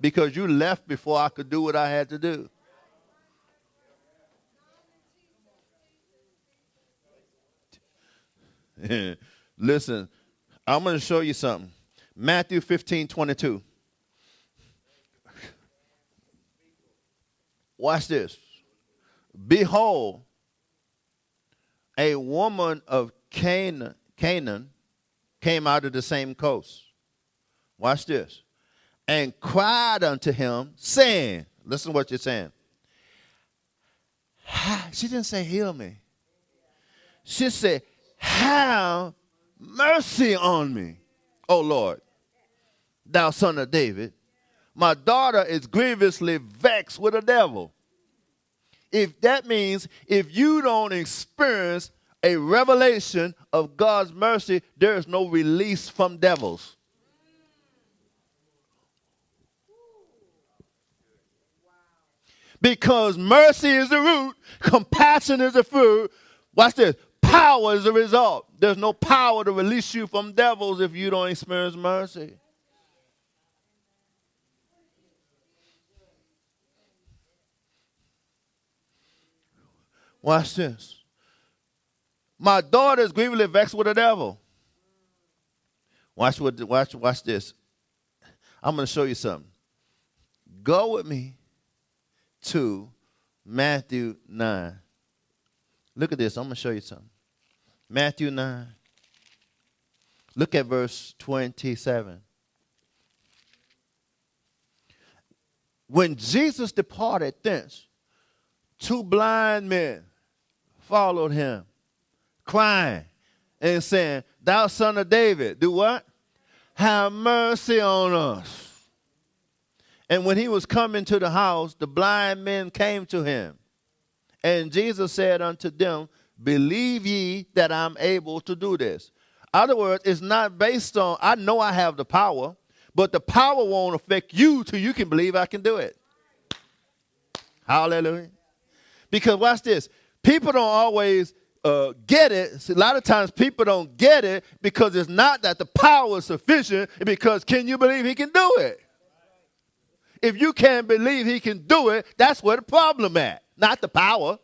because you left before I could do what I had to do. Listen, I'm going to show you something. Matthew 15:22. Watch this. Behold, a woman of Canaan came out of the same coast. Watch this. And cried unto him, saying, listen to what you're saying. She didn't say, heal me. She said, have mercy on me, O Lord, thou son of David. My daughter is grievously vexed with a devil. If that means if you don't experience a revelation of God's mercy, there is no release from devils. Because mercy is the root, compassion is the fruit. Watch this. Power is the result. There's no power to release you from devils if you don't experience mercy. Watch this. My daughter is grievously vexed with the devil. Watch this. I'm going to show you something. Go with me to Matthew 9. Look at this. I'm going to show you something. Matthew 9. Look at verse 27. When Jesus departed thence, 2 blind men followed him, crying and saying, thou son of David, do what? Have mercy on us. And when he was coming to the house, the blind men came to him. And Jesus said unto them, believe ye that I'm able to do this. In other words, it's not based on, I know I have the power, but the power won't affect you till you can believe I can do it. Hallelujah. Because watch this. People don't always get it. See, a lot of times people don't get it because it's not that the power is sufficient. It's because can you believe he can do it? If you can't believe he can do it, that's where the problem at, not the power.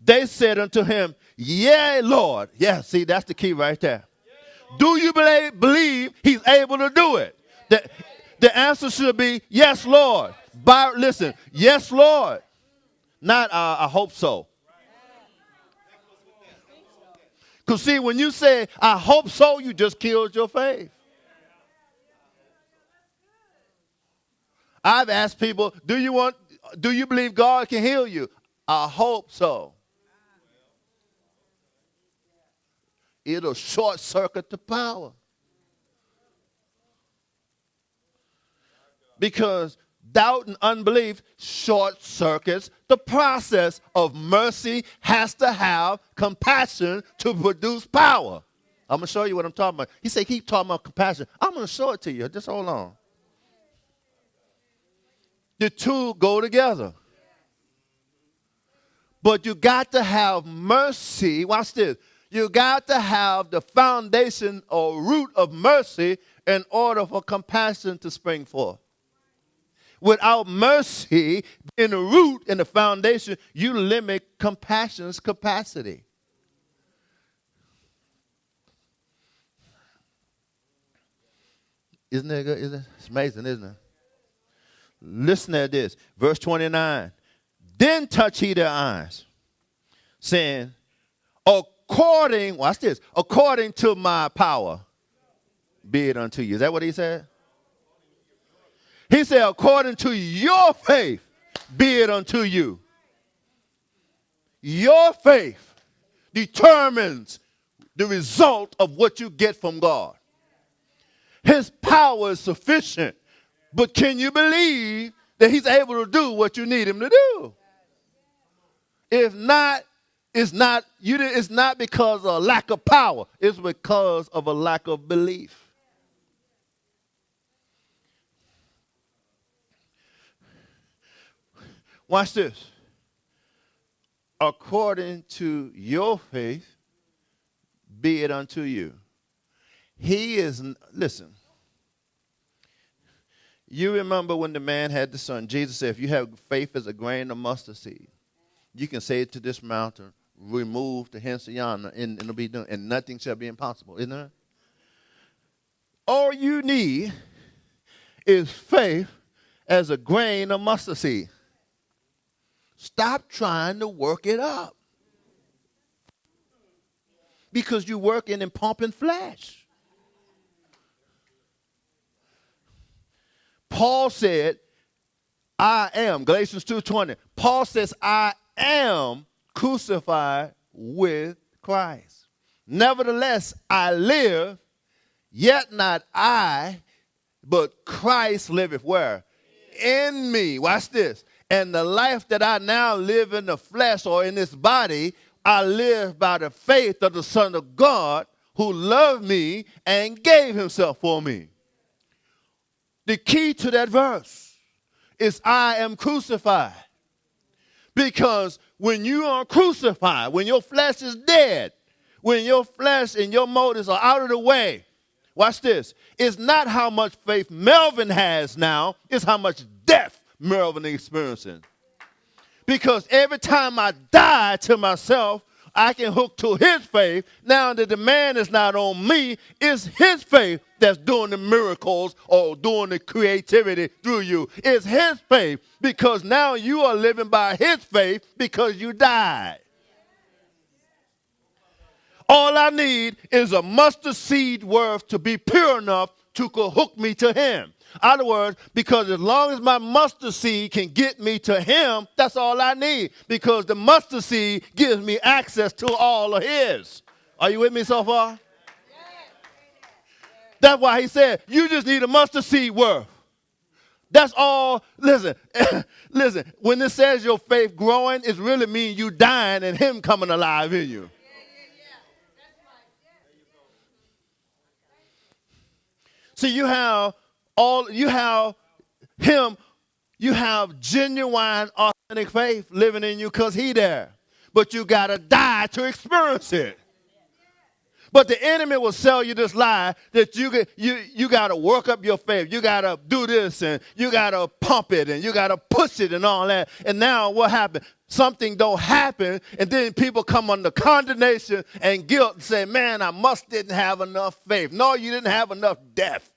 They said unto him, yea, Lord. Yeah, see, that's the key right there. Do you believe he's able to do it? The answer should be, yes, Lord. Listen, yes, Lord. Not, I hope so. Because see, when you say, I hope so, you just killed your faith. I've asked people, do you believe God can heal you? I hope so. It'll short circuit the power. Because doubt and unbelief short circuits the process of mercy. Has to have compassion to produce power. I'm going to show you what I'm talking about. He said, keep talking about compassion. I'm going to show it to you. Just hold on. The two go together. But you got to have mercy. Watch this. You got to have the foundation or root of mercy in order for compassion to spring forth. Without mercy in the root and the foundation, you limit compassion's capacity. Isn't that good? It's amazing, isn't it? Listen to this. Verse 29. Then touch he their eyes, saying, watch this, according to my power, be it unto you. Is that what he said? He said, according to your faith, be it unto you. Your faith determines the result of what you get from God. His power is sufficient, but can you believe that he's able to do what you need him to do? If not, it's not because of a lack of power. It's because of a lack of belief. Watch this. According to your faith, be it unto you. Listen, you remember when the man had the son, Jesus said, if you have faith as a grain of mustard seed, you can say to this mountain, remove the hence of yonder, and it'll be done, and nothing shall be impossible, isn't it? All you need is faith as a grain of mustard seed. Stop trying to work it up. Because you're working and pumping flesh. Paul said, I am, Galatians 2:20. Paul says, I am crucified with Christ. Nevertheless, I live, yet not I, but Christ liveth where? In me. Watch this. And the life that I now live in the flesh or in this body, I live by the faith of the Son of God who loved me and gave himself for me. The key to that verse is I am crucified. Because when you are crucified, when your flesh is dead, when your flesh and your motives are out of the way, watch this. It's not how much faith Melvin has now, it's how much death Melvin is experiencing. Because every time I die to myself, I can hook to his faith. Now the demand is not on me, it's his faith that's doing the miracles or doing the creativity through you. It's his faith because now you are living by his faith because you died. All I need is a mustard seed worth to be pure enough to hook me to him. In other words, because as long as my mustard seed can get me to him, that's all I need. Because the mustard seed gives me access to all of his. Are you with me so far? That's why he said, you just need a mustard seed worth. That's all. Listen, listen. When it says your faith growing, it really means you dying and him coming alive in you. See, you have him, you have genuine, authentic faith living in you because he there. But you got to die to experience it. But the enemy will sell you this lie that you got to work up your faith. You got to do this and you got to pump it and you got to push it and all that. And now what happened? Something don't happen and then people come under condemnation and guilt and say, man, I didn't have enough faith. No, you didn't have enough death.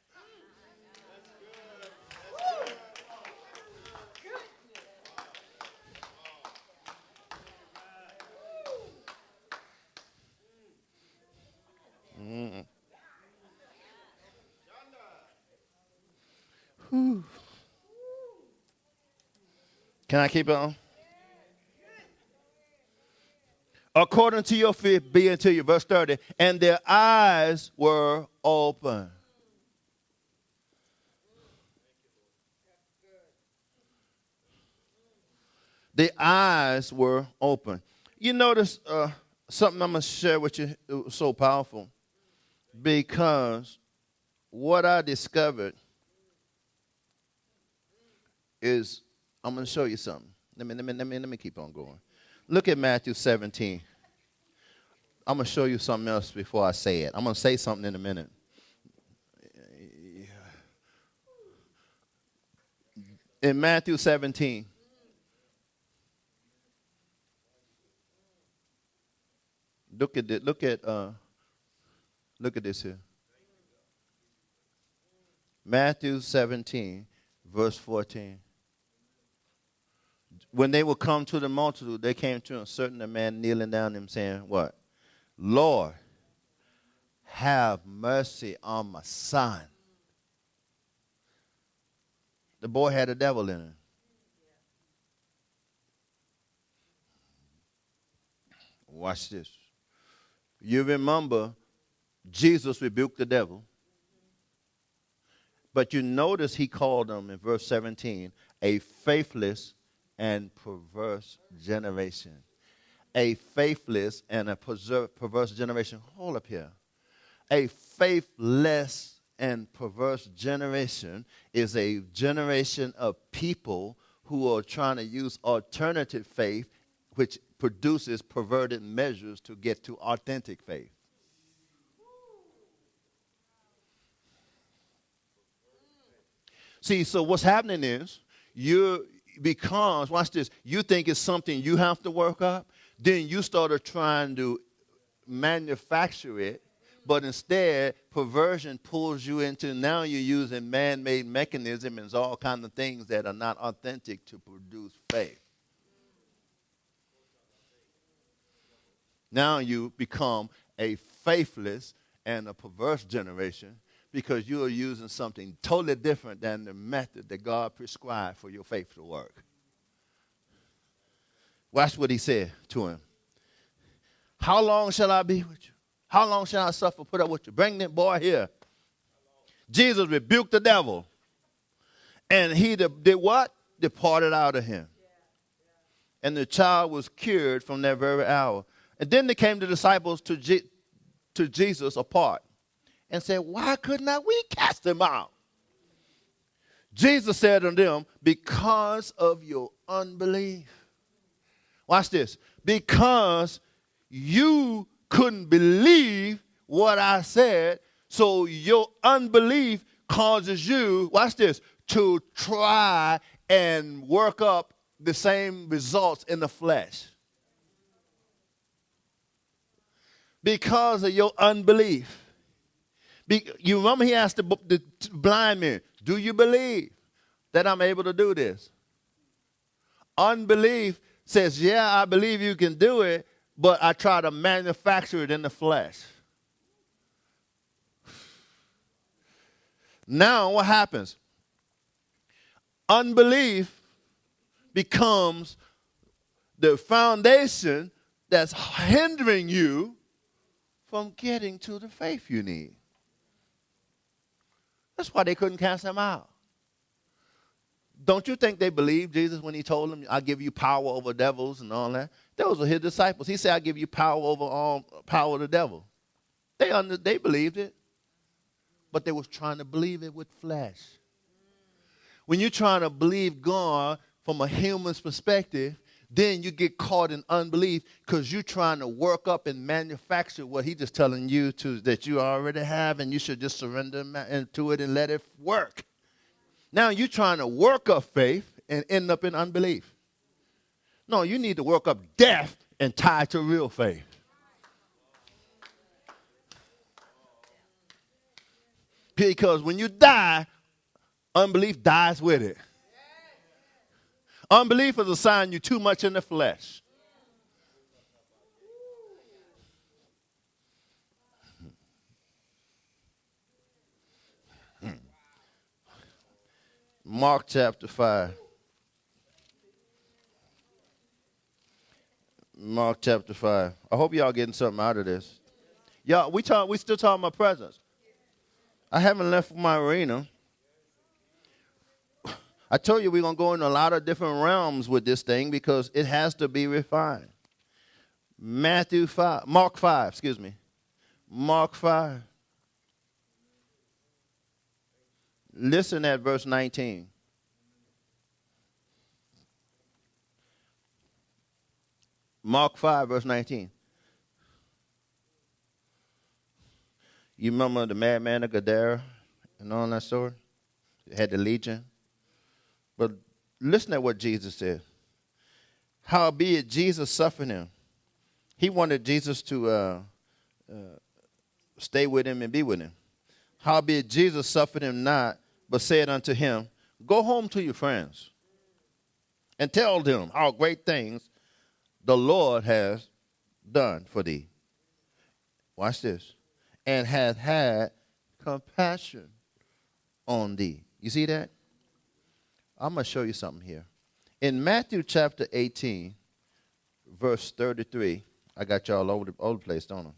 Can I keep it on? According to your faith, be unto you. Verse 30. And their eyes were open. The eyes were open. You notice something I'm going to share with you. It was so powerful. Because what I discovered is, I'm going to show you something. Let me keep on going. Look at Matthew 17. I'm going to show you something else before I say it. I'm going to say something in a minute. In Matthew 17. Look at this here. Matthew 17, verse 14. When they would come to the multitude, they came to a certain man kneeling down and saying, what? Lord, have mercy on my son. The boy had a devil in him. Watch this. You remember Jesus rebuked the devil. But you notice he called them in verse 17 a faithless and perverse generation. A faithless and a perverse generation. Hold up here. A faithless and perverse generation is a generation of people who are trying to use alternative faith, which produces perverted measures to get to authentic faith. See, so what's happening is because, watch this, you think it's something you have to work up, then you started trying to manufacture it, but instead, perversion pulls you into now you're using man-made mechanisms and all kinds of things that are not authentic to produce faith. Now you become a faithless and a perverse generation because you are using something totally different than the method that God prescribed for your faith to work. Watch what he said to him. How long shall I be with you? How long shall I suffer, put up with you? Bring that boy here. Jesus rebuked the devil. And he did what? Departed out of him. And the child was cured from that very hour. And then they came the disciples to Jesus apart and said, why could not we cast him out? Jesus said to them, because of your unbelief. Watch this. Because you couldn't believe what I said, so your unbelief causes you, watch this, to try and work up the same results in the flesh. Because of your unbelief. You remember he asked the blind man, do you believe that I'm able to do this? Unbelief says, yeah, I believe you can do it, but I try to manufacture it in the flesh. Now what happens? Unbelief becomes the foundation that's hindering you from getting to the faith you need. That's why they couldn't cast him out. Don't you think they believed Jesus when he told them, I'll give you power over devils and all that? Those were his disciples. He said, I'll give you power over all power of the devil. They believed it, but they was trying to believe it with flesh. When you're trying to believe God from a human's perspective, then you get caught in unbelief because you're trying to work up and manufacture what he's just telling you that you already have, and you should just surrender to it and let it work. Now you're trying to work up faith and end up in unbelief. No, you need to work up death and tie it to real faith. Because when you die, unbelief dies with it. Unbelief is a sign you're too much in the flesh. Mark chapter 5. Mark chapter 5. I hope y'all getting something out of this. Y'all, we still talking about presence. I haven't left my arena. I told you we're going to go in a lot of different realms with this thing because it has to be refined. Mark 5. Mark 5. Listen at verse 19. Mark 5, verse 19. You remember the madman of Gadara and all that story? It had the legion. But listen at what Jesus said. Howbeit Jesus suffered him. He wanted Jesus to stay with him and be with him. Howbeit Jesus suffered him not, but said unto him, go home to your friends and tell them how great things the Lord has done for thee. Watch this. And hath had compassion on thee. You see that? I'm going to show you something here. In Matthew chapter 18, verse 33, I got y'all all over the place, don't I?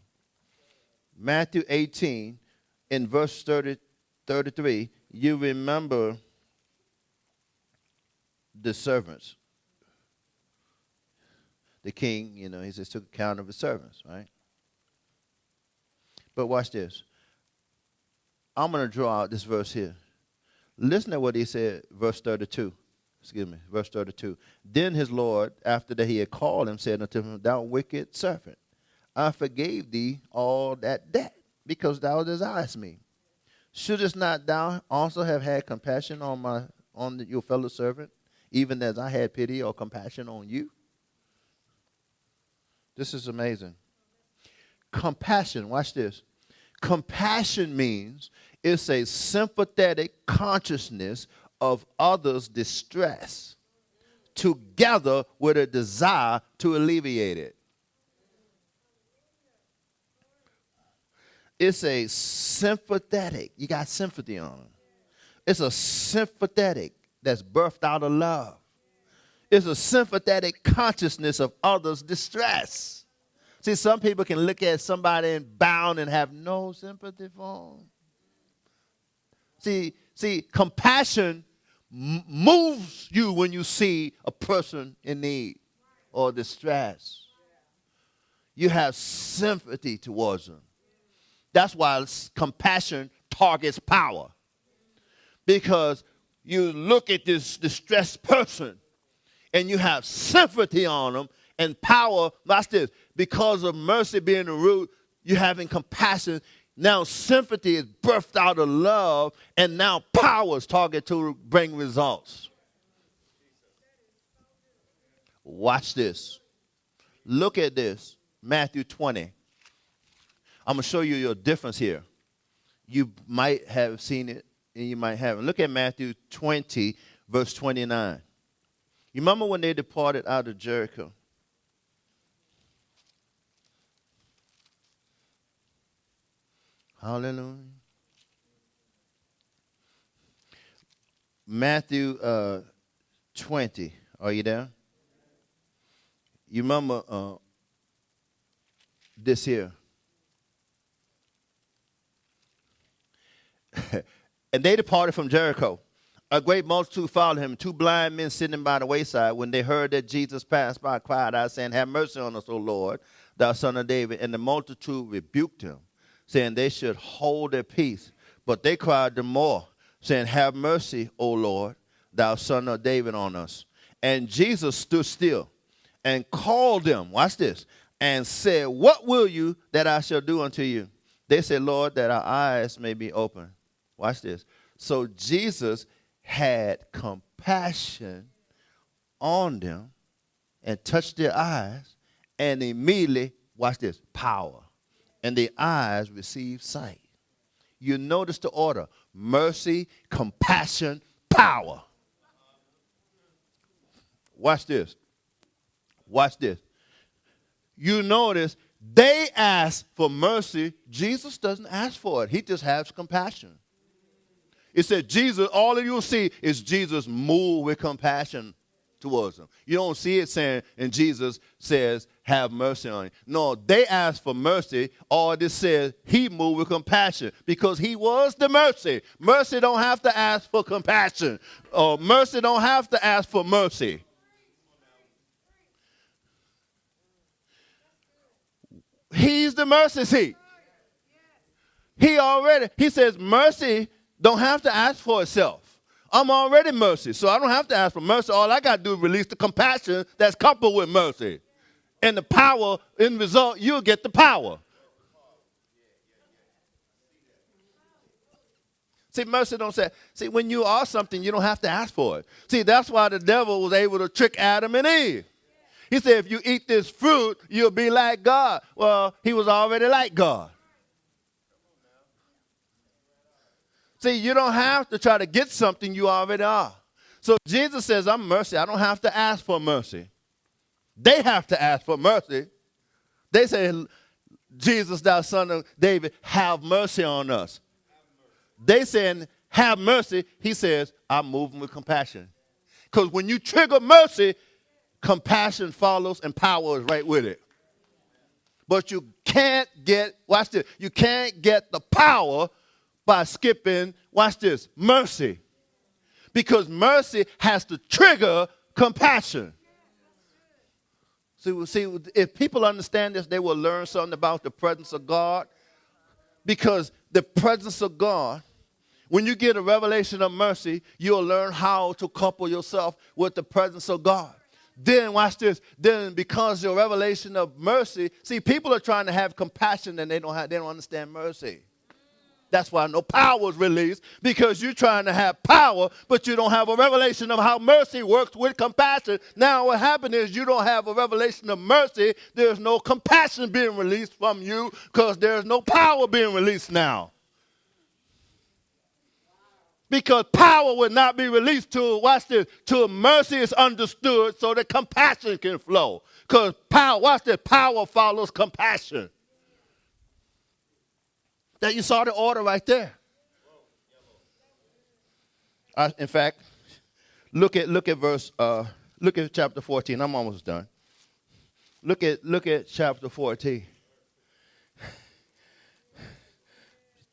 Matthew 18, in verse 33, you remember the servants. The king, he just took account of his servants, right? But watch this. I'm going to draw out this verse here. Listen to what he said, verse 32. Verse 32. Then his Lord, after that he had called him, said unto him, thou wicked servant, I forgave thee all that debt, because thou desirest me. Shouldest not thou also have had compassion on your fellow servant, even as I had pity or compassion on you? This is amazing. Compassion, watch this. Compassion means it's a sympathetic consciousness of others' distress together with a desire to alleviate it. It's a sympathetic, you got sympathy on them. It's a sympathetic that's birthed out of love. It's a sympathetic consciousness of others' distress. See, some people can look at somebody and bound and have no sympathy for them. See, compassion moves you when you see a person in need or distress. You have sympathy towards them. That's why compassion targets power. Because you look at this distressed person and you have sympathy on them, and power, watch this, because of mercy being the root, you're having compassion. Now sympathy is birthed out of love, and now power is targeted to bring results. Watch this. Look at this. Matthew 20. I'm going to show you your difference here. You might have seen it, and you might haven't. Look at Matthew 20, verse 29. You remember when they departed out of Jericho? Hallelujah. Matthew 20. Are you there? You remember this here. And they departed from Jericho. A great multitude followed him. Two blind men sitting by the wayside, when they heard that Jesus passed by, cried out, saying, Have mercy on us, O Lord, thou son of David. And the multitude rebuked him, saying they should hold their peace. But they cried the more, saying, Have mercy, O Lord, thou son of David, on us. And Jesus stood still and called them, watch this, and said, What will you that I shall do unto you? They said, Lord, that our eyes may be open. Watch this. So Jesus had compassion on them and touched their eyes, and immediately, watch this, power. And their eyes received sight. You notice the order: mercy, compassion, power. Watch this. Watch this. You notice they ask for mercy. Jesus doesn't ask for it. He just has compassion. It said Jesus, all of you'll see is Jesus moved with compassion towards them. You don't see it saying, and Jesus says, have mercy on you. No, they asked for mercy. All this says, he moved with compassion because he was the mercy. Mercy don't have to ask for compassion. Mercy don't have to ask for mercy. He's the mercy seat. He says mercy don't have to ask for itself. I'm already mercy, so I don't have to ask for mercy. All I got to do is release the compassion that's coupled with mercy. And the power, in result, you'll get the power. See, mercy don't say, see, when you are something, you don't have to ask for it. See, that's why the devil was able to trick Adam and Eve. He said, if you eat this fruit, you'll be like God. Well, he was already like God. See, you don't have to try to get something you already are. So Jesus says, I'm mercy. I don't have to ask for mercy. They have to ask for mercy. They say, Jesus, thou son of David, have mercy on us. They saying, have mercy. He says, I'm moving with compassion. Because when you trigger mercy, compassion follows and power is right with it. But you can't get, watch this, you can't get the power by skipping, watch this, mercy. Because mercy has to trigger compassion. See, if people understand this, they will learn something about the presence of God. Because the presence of God, when you get a revelation of mercy, you'll learn how to couple yourself with the presence of God. Then, watch this, then because your revelation of mercy, see, people are trying to have compassion and they don't understand mercy. That's why no power is released, because you're trying to have power, but you don't have a revelation of how mercy works with compassion. Now what happened is you don't have a revelation of mercy. There's no compassion being released from you because there's no power being released now. Because power would not be released till, watch this, till mercy is understood so that compassion can flow. Because power, watch this, power follows compassion. That you saw the order right there. In fact, look at chapter 14. I'm almost done. Look at chapter 14.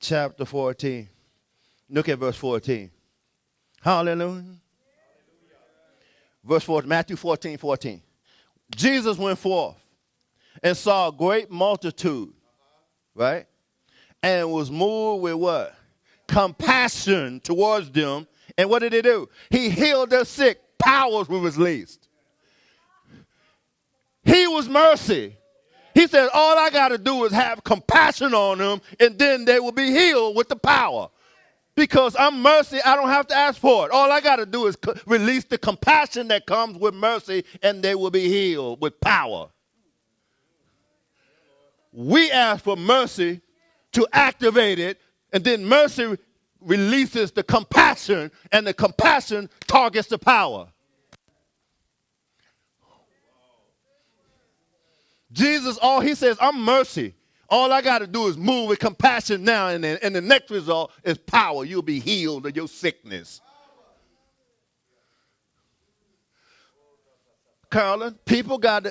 Chapter 14. Look at verse 14. Hallelujah. Verse 14, Matthew 14:14. Jesus went forth and saw a great multitude, right? And was moved with what? Compassion towards them. And what did he do? He healed their sick. Powers were released. He was mercy. He said, all I got to do is have compassion on them, and then they will be healed with the power. Because I'm mercy, I don't have to ask for it. All I got to do is release the compassion that comes with mercy, and they will be healed with power. We ask for mercy to activate it, and then mercy releases the compassion, and the compassion targets the power. Jesus, he says, I'm mercy. All I got to do is move with compassion now, and the next result is power. You'll be healed of your sickness. Carolyn,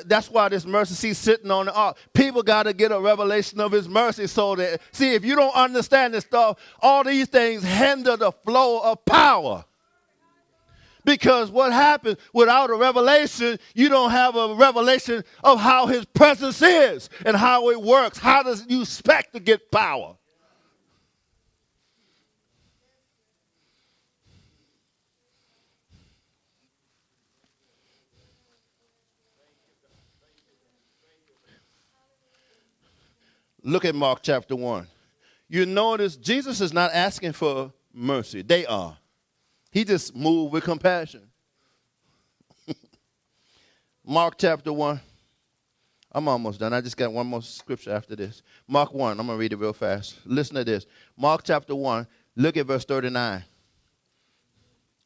that's why this mercy seat's sitting on the ark. People got to get a revelation of his mercy so that, see, if you don't understand this stuff, all these things hinder the flow of power. Because what happens without a revelation, you don't have a revelation of how his presence is and how it works. How does you expect to get power? Look at Mark chapter 1. You notice Jesus is not asking for mercy. They are. He just moved with compassion. Mark chapter 1. I'm almost done. I just got one more scripture after this. Mark 1. I'm going to read it real fast. Listen to this. Mark chapter 1. Look at verse 39.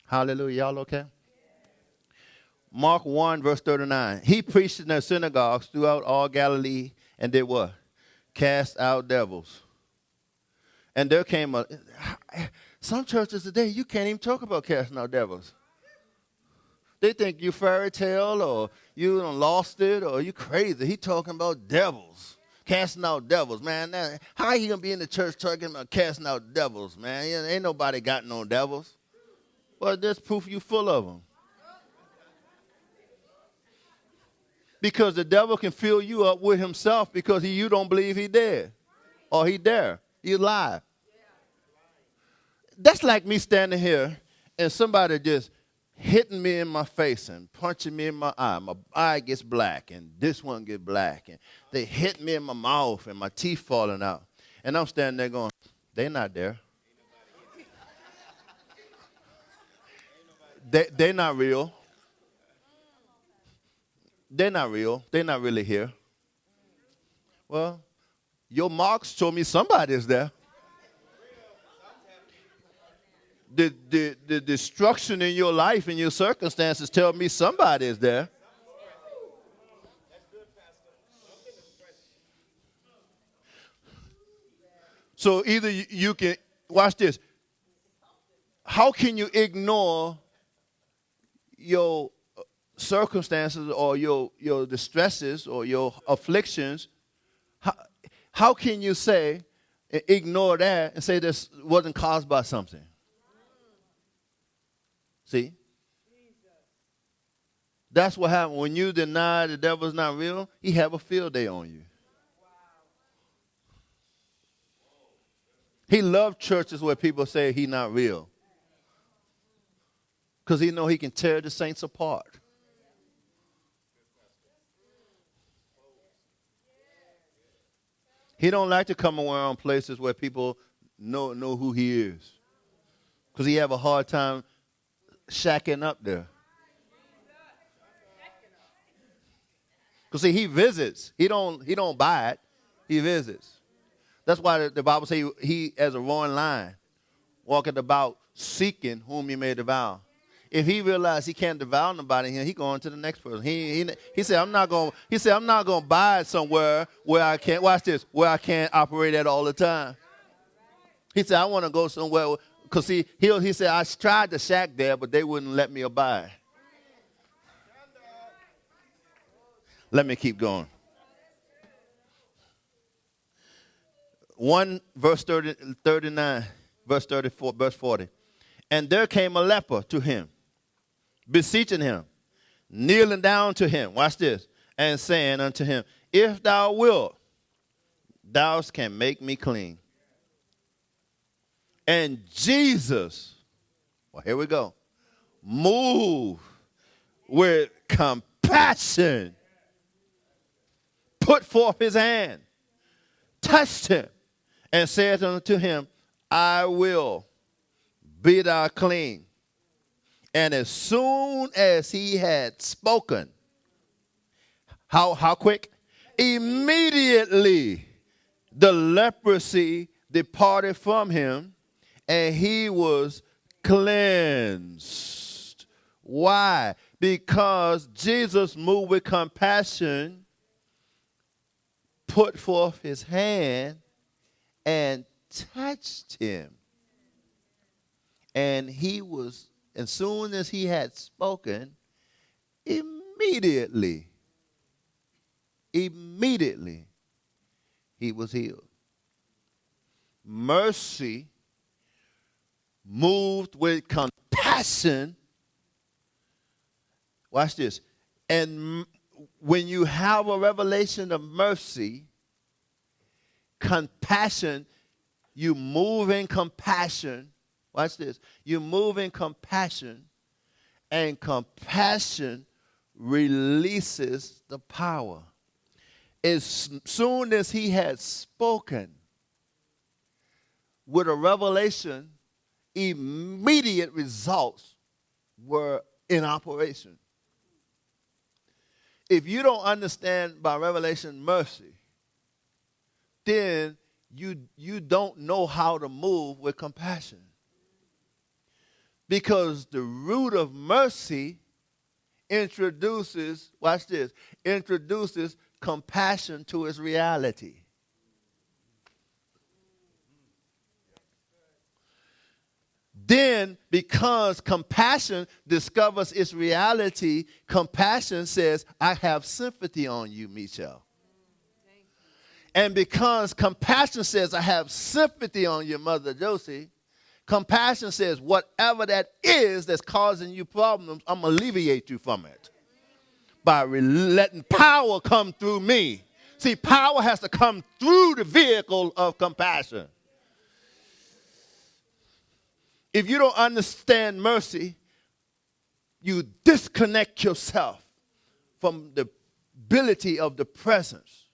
Hallelujah. Y'all okay? Mark 1, verse 39. He preached in their synagogues throughout all Galilee and did what? Cast out devils. And there came some churches today, you can't even talk about casting out devils. They think you fairy tale or you done lost it or you crazy. He talking about devils, casting out devils, man. Now, how you gonna be in the church talking about casting out devils, man? Ain't nobody got no devils. Well, there's proof you full of them. Because the devil can fill you up with himself because you don't believe he dead or he there. He alive. That's like me standing here and somebody just hitting me in my face and punching me in my eye. My eye gets black and this one gets black. And they hit me in my mouth and my teeth falling out. And I'm standing there going, they're not there. They're not real. They're not real. They're not really here. Well, your marks show me somebody's there. The destruction in your life and your circumstances tell me somebody is there. So either you can, watch this. How can you ignore your circumstances or your distresses or your afflictions? How can you say, ignore that and say this wasn't caused by something? See? That's what happened. When you deny the devil's not real, he have a field day on you. He loved churches where people say he not real. Because he know he can tear the saints apart. He don't like to come around places where people know who he is. Because he have a hard time shacking up there. Because see, he visits. He don't buy it. He visits. That's why the Bible says he as a roaring lion, walking about seeking whom he may devour. If he realized he can't devour nobody here, he going to the next person. He said, I'm not gonna buy it somewhere where I can't, watch this, where I can't operate at all the time. He said, I want to go somewhere, because he said, I tried to shack there, but they wouldn't let me abide. Let me keep going. 1 verse 39, verse 34, verse 40. And there came a leper to him, beseeching him, kneeling down to him, watch this, and saying unto him, if thou wilt, thou can make me clean. And Jesus, well, here we go, moved with compassion, put forth his hand, touched him, and said unto him, I will, be thou clean. And as soon as he had spoken, how quick? Immediately the leprosy departed from him, and he was cleansed. Why? Because Jesus moved with compassion, put forth his hand, and touched him. And as soon as he had spoken, immediately, he was healed. Mercy moved with compassion. Watch this. And when you have a revelation of mercy, compassion, you move in compassion. Watch this. You move in compassion, and compassion releases the power. As soon as he had spoken with a revelation, immediate results were in operation. If you don't understand by revelation mercy, then you don't know how to move with compassion. Because the root of mercy introduces, watch this, introduces compassion to its reality. Then, because compassion discovers its reality, compassion says, I have sympathy on you, Michelle. And because compassion says, I have sympathy on your mother, Josie, compassion says, whatever that is that's causing you problems, I'm going to alleviate you from it by letting power come through me. See, power has to come through the vehicle of compassion. If you don't understand mercy, you disconnect yourself from the ability of the presence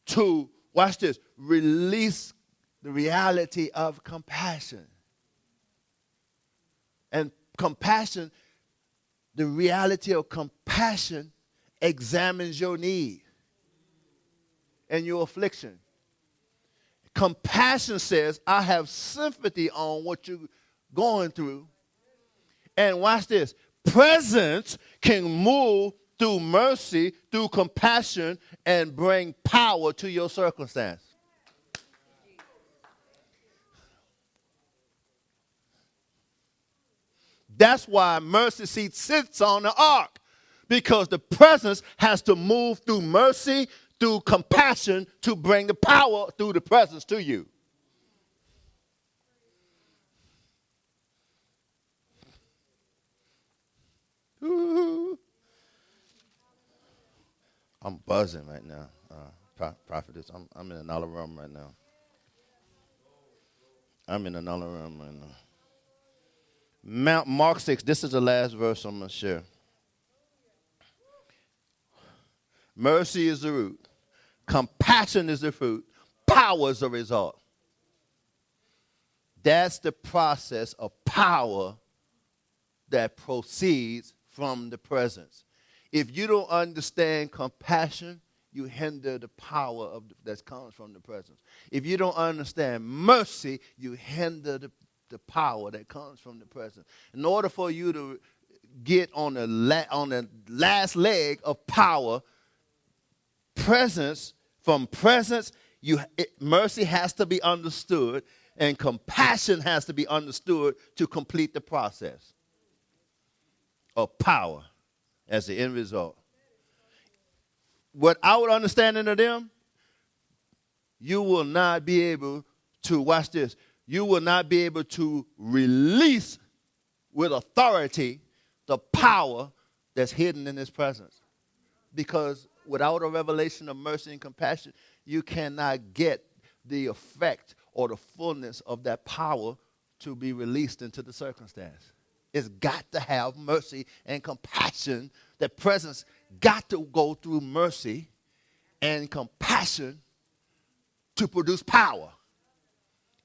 to, watch this, release the reality of compassion. And compassion, the reality of compassion examines your need and your affliction. Compassion says, I have sympathy on what you're going through. And watch this. Presence can move through mercy, through compassion, and bring power to your circumstance. That's why mercy seat sits on the ark, because the presence has to move through mercy, through compassion, to bring the power through the presence to you. Ooh. I'm buzzing right now, prophetess. I'm in another room right now. I'm in another room right now. Mark 6, this is the last verse I'm going to share. Mercy is the root. Compassion is the fruit. Power is the result. That's the process of power that proceeds from the presence. If you don't understand compassion, you hinder the power that comes from the presence. If you don't understand mercy, you hinder the power that comes from the presence. In order for you to get on the last leg of power, presence, mercy has to be understood, and compassion has to be understood to complete the process of power as the end result. Without understanding of them, you will not be able to, watch this, you will not be able to release with authority the power that's hidden in his presence. Because without a revelation of mercy and compassion, you cannot get the effect or the fullness of that power to be released into the circumstance. It's got to have mercy and compassion. That presence got to go through mercy and compassion to produce power.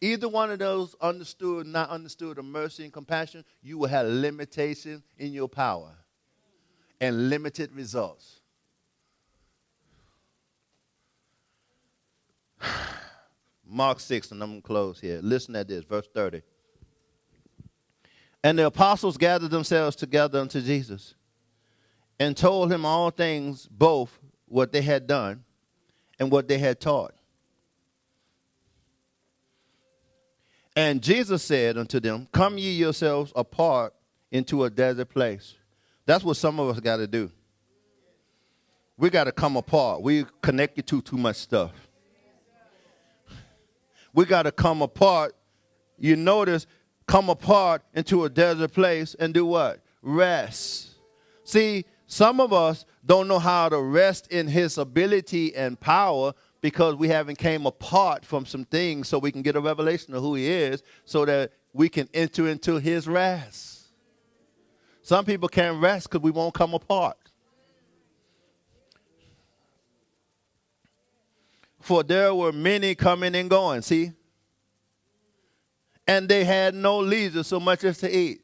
Either one of those understood, not understood, of mercy and compassion, you will have limitation in your power and limited results. Mark 6, and I'm going to close here. Listen at this, verse 30. And the apostles gathered themselves together unto Jesus and told him all things, both what they had done and what they had taught. And Jesus said unto them, come ye yourselves apart into a desert place. That's what some of us got to do. We got to come apart. We connected to too much stuff. We got to come apart. You notice, come apart into a desert place and do what? Rest. See, some of us don't know how to rest in his ability and power because we haven't came apart from some things so we can get a revelation of who he is so that we can enter into his rest. Some people can't rest because we won't come apart. For there were many coming and going, see? And they had no leisure so much as to eat.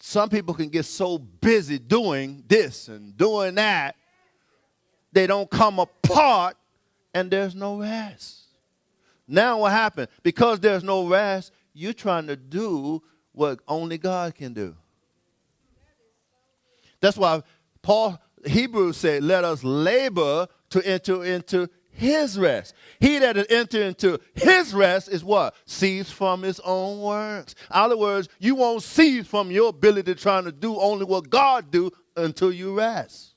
Some people can get so busy doing this and doing that, they don't come apart and there's no rest. Now what happened? Because there's no rest, you're trying to do what only God can do. That's why Hebrews said, let us labor to enter into his rest. He that has entered into his rest is what? Cease from his own works. In other words, you won't cease from your ability trying to do only what God do until you rest.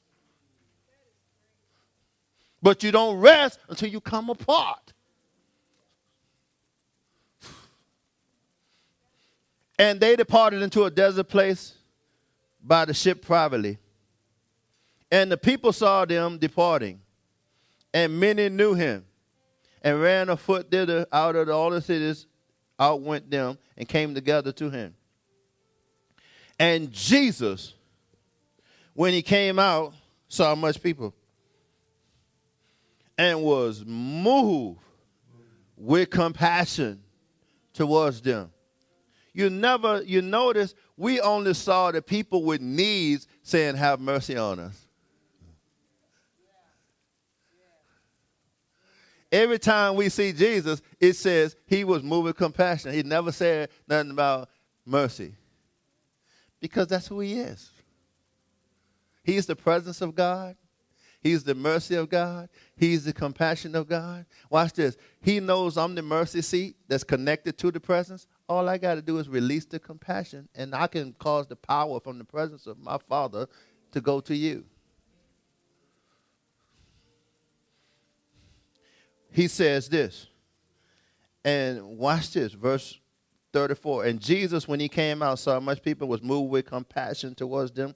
But you don't rest until you come apart. And they departed into a desert place by the ship privately. And the people saw them departing. And many knew him, and ran afoot thither out of all the cities, out went them, and came together to him. And Jesus, when he came out, saw much people, and was moved with compassion towards them. You notice, we only saw the people with needs saying, have mercy on us. Every time we see Jesus, it says he was moved with compassion. He never said nothing about mercy. Because that's who he is. He's the presence of God. He's the mercy of God. He's the compassion of God. Watch this. He knows I'm the mercy seat that's connected to the presence. All I got to do is release the compassion, and I can cause the power from the presence of my Father to go to you. He says this, and watch this, verse 34. And Jesus, when he came out, saw much people, was moved with compassion towards them,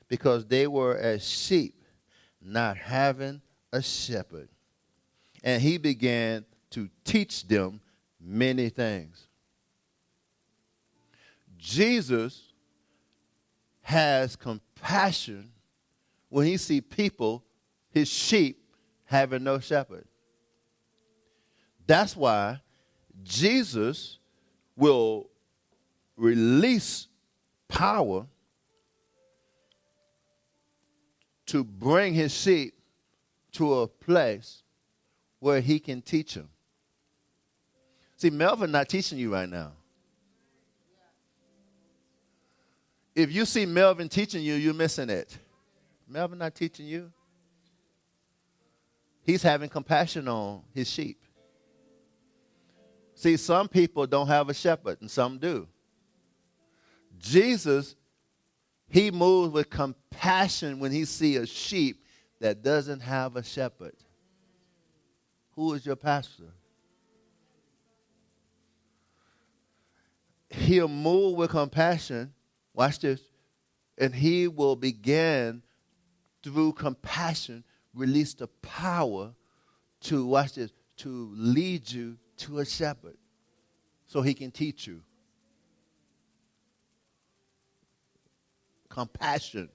because they were as sheep, not having a shepherd. And he began to teach them many things. Jesus has compassion when he sees people, his sheep, having no shepherd. That's why Jesus will release power to bring his sheep to a place where he can teach them. See, Melvin not teaching you right now. If you see Melvin teaching you, you're missing it. Melvin not teaching you. He's having compassion on his sheep. See, some people don't have a shepherd, and some do. Jesus, he moves with compassion when he sees a sheep that doesn't have a shepherd. Who is your pastor? He'll move with compassion. Watch this. And he will begin, through compassion, release the power to, watch this, to lead you to a shepherd so he can teach you. Compassion.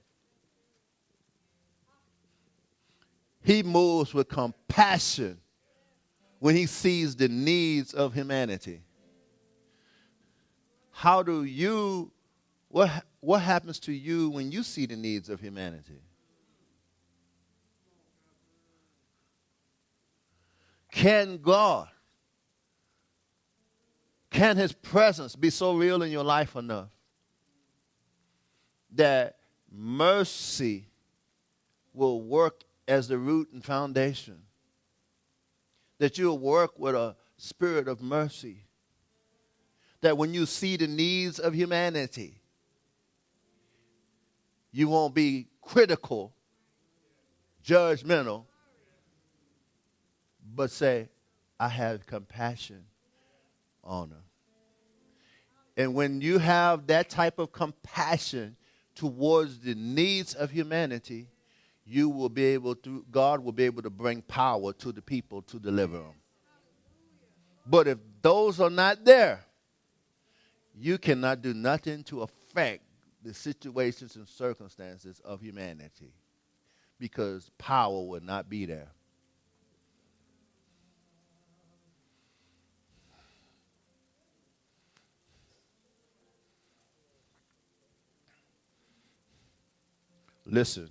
He moves with compassion when he sees the needs of humanity. How do you, what happens to you when you see the needs of humanity? Can God, can his presence be so real in your life enough that mercy will work as the root and foundation? That you'll work with a spirit of mercy. That when you see the needs of humanity, you won't be critical, judgmental, but say, I have compassion on them. And when you have that type of compassion towards the needs of humanity, you will be able to, God will be able to bring power to the people to deliver them. But if those are not there, you cannot do nothing to affect the situations and circumstances of humanity because power will not be there. Listen,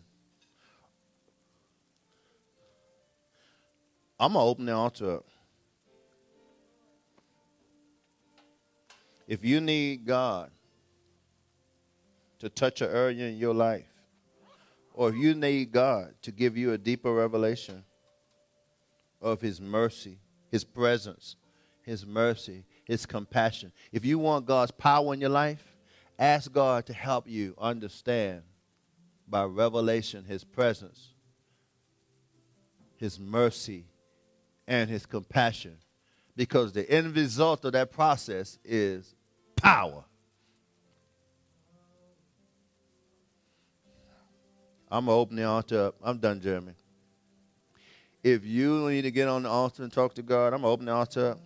I'm going to open the altar up. If you need God to touch an area in your life, or if you need God to give you a deeper revelation of his mercy, his presence, his mercy, his compassion, if you want God's power in your life, ask God to help you understand by revelation his presence, his mercy, and his compassion. Because the end result of that process is power. I'm going to open the altar up. I'm done, Jeremy. If you need to get on the altar and talk to God, I'm going to open the altar up.